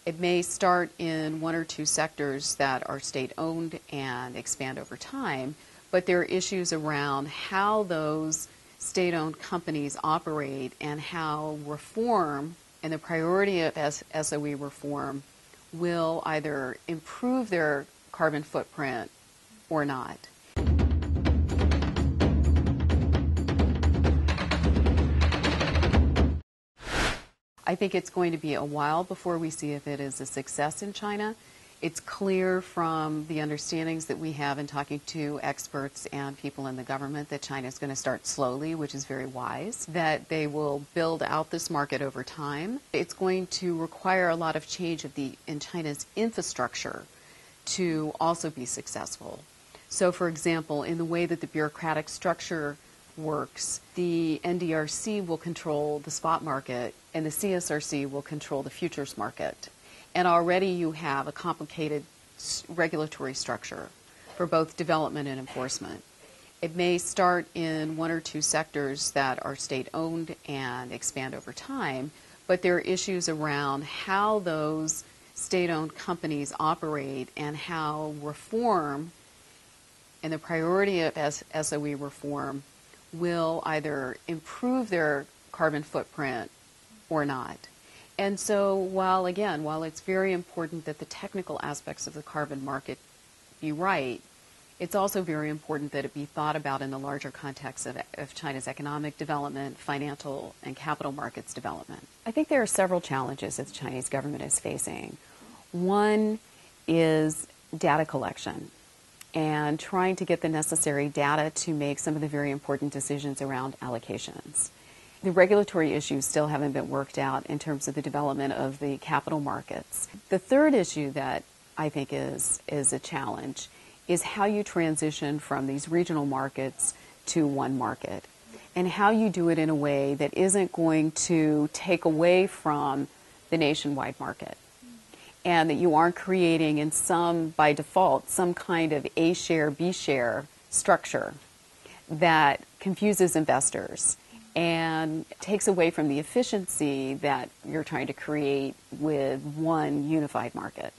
It may start in one or two sectors that are state-owned and expand over time, but there are issues around how those state-owned companies operate and how reform and the priority of SOE reform will either improve their carbon footprint or not. I think it's going to be a while before we see if it is a success in China. It's clear from the understandings that we have in talking to experts and people in the government that China is going to start slowly, which is very wise, that they will build out this market over time. It's going to require a lot of change in China's infrastructure to also be successful. So, for example, in the way that the bureaucratic structure works, the NDRC will control the spot market and the CSRC will control the futures market. And already you have a complicated regulatory structure for both development and enforcement. It may start in one or two sectors that are state-owned and expand over time, but there are issues around how those state-owned companies operate and how reform and the priority of SOE reform will either improve their carbon footprint or not. And so while it's very important that the technical aspects of the carbon market be right, it's also very important that it be thought about in the larger context of China's economic development, financial and capital markets development. I think there are several challenges that the Chinese government is facing. One is data collection and trying to get the necessary data to make some of the very important decisions around allocations. The regulatory issues still haven't been worked out in terms of the development of the capital markets. The third issue that I think is a challenge is how you transition from these regional markets to one market and how you do it in a way that isn't going to take away from the nationwide market, and that you aren't creating by default, some kind of A share, B share structure that confuses investors and takes away from the efficiency that you're trying to create with one unified market.